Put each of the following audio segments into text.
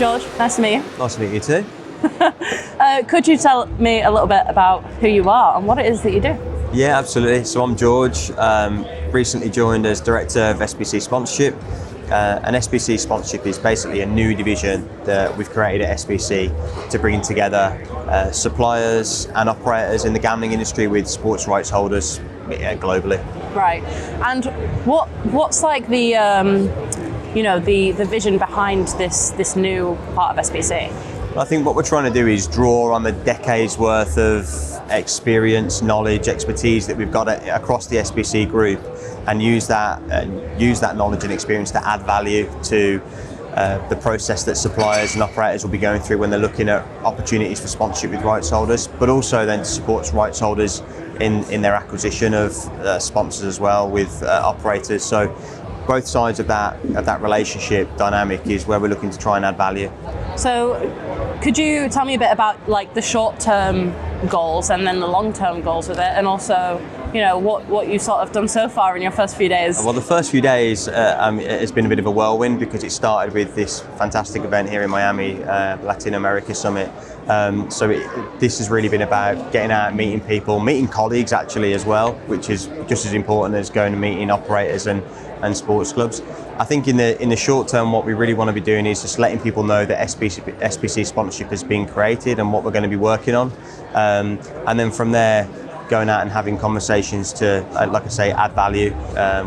George. Nice to meet you. Nice to meet you too. Could you tell me a little bit about who you are and what it is that you do? Yeah, absolutely. So I'm George, recently joined as Director of SBC Sponsorship. And SBC Sponsorship is basically a new division that we've created at SBC to bring together suppliers and operators in the gambling industry with sports rights holders globally. Right. And what's like the the vision behind this new part of SBC? I think what we're trying to do is draw on the decades worth of experience, knowledge, expertise that we've got across the SBC group, and use that knowledge and experience to add value to the process that suppliers and operators will be going through when they're looking at opportunities for sponsorship with rights holders, but also then to support rights holders in their acquisition of sponsors as well with operators. So both sides of that relationship dynamic is where we're looking to try and add value. So could you tell me a bit about like the short-term goals and then the long-term goals with it, and also what you sort of done so far in your first few days? Well, the first few days it's been a bit of a whirlwind because it started with this fantastic event here in Miami, Latin America Summit. This has really been about getting out, meeting people, meeting colleagues actually as well, which is just as important as going and meeting operators and sports clubs. I think in the short term, what we really want to be doing is just letting people know that SBC sponsorship has been created and what we're going to be working on, and then from there, going out and having conversations to, like I say, add value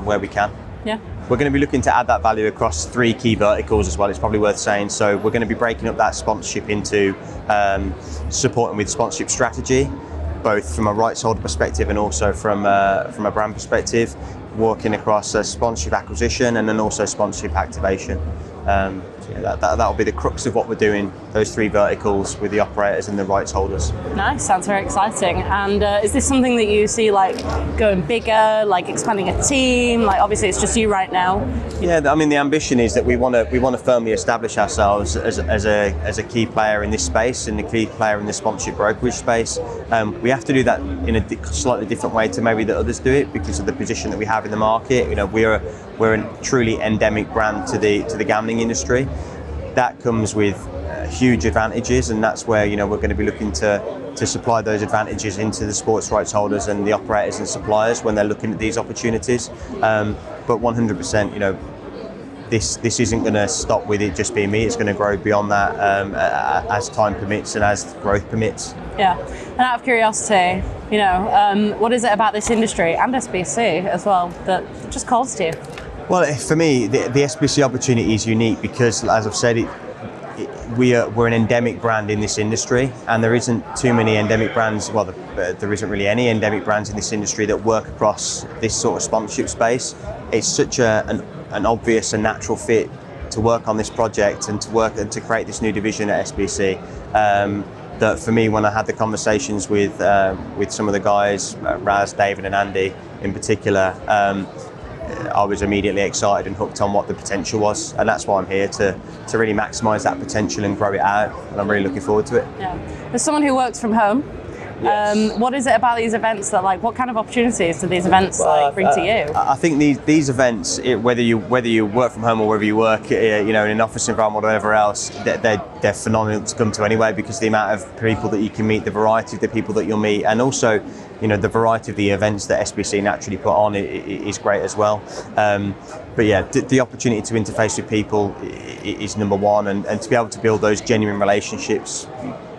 where we can. Yeah. We're going to be looking to add that value across 3 key verticals as well. It's probably worth saying. So we're going to be breaking up that sponsorship into supporting with sponsorship strategy, both from a rights holder perspective and also from a brand perspective, working across sponsorship acquisition and then also sponsorship activation. That'll be the crux of what we're doing, those 3 verticals with the operators and the rights holders. Nice, sounds very exciting. And is this something that you see like going bigger, like expanding a team? Like obviously it's just you right now. Yeah, I mean the ambition is that we want to firmly establish ourselves as a key player in this space and a key player in the sponsorship brokerage space. We have to do that in a slightly different way to maybe that others do it because of the position that we have in the market. We're a truly endemic brand to the gambling industry. That comes with huge advantages, and that's where we're going to be looking to supply those advantages into the sports rights holders and the operators and suppliers when they're looking at these opportunities. But 100%, this isn't going to stop with it just being me. It's going to grow beyond that as time permits and as growth permits. Yeah. And out of curiosity, what is it about this industry and SBC as well that just calls to you? Well, for me, the SBC opportunity is unique because, as I've said, we're an endemic brand in this industry, and there isn't too many endemic brands. Well, there isn't really any endemic brands in this industry that work across this sort of sponsorship space. It's such an obvious and natural fit to work on this project and to work and to create this new division at SBC. That for me, when I had the conversations with some of the guys, Raz, David, and Andy in particular. I was immediately excited and hooked on what the potential was, and that's why I'm here to really maximise that potential and grow it out, and I'm really looking forward to it. Yeah. As someone who works from home, yes. What is it about these events that what kind of opportunities do these events bring to you? I think these events, whether you work from home or whether you work in an office environment or whatever else, they're phenomenal to come to anyway because the amount of people that you can meet, the variety of the people that you'll meet, and also the variety of the events that SBC naturally put on is great as well. But yeah, the opportunity to interface with people is number one, and to be able to build those genuine relationships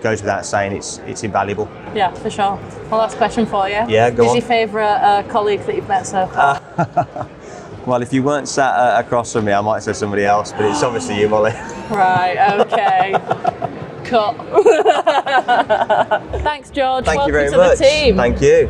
goes without saying. It's invaluable. Yeah, for sure. One last question for you. Yeah, go on. Who's your favourite colleague that you've met so far? Well, if you weren't sat across from me, I might say somebody else, but it's obviously you, Molly. Right, okay. Cut. Thanks, George. Thank you very much. Welcome to the team. Thank you.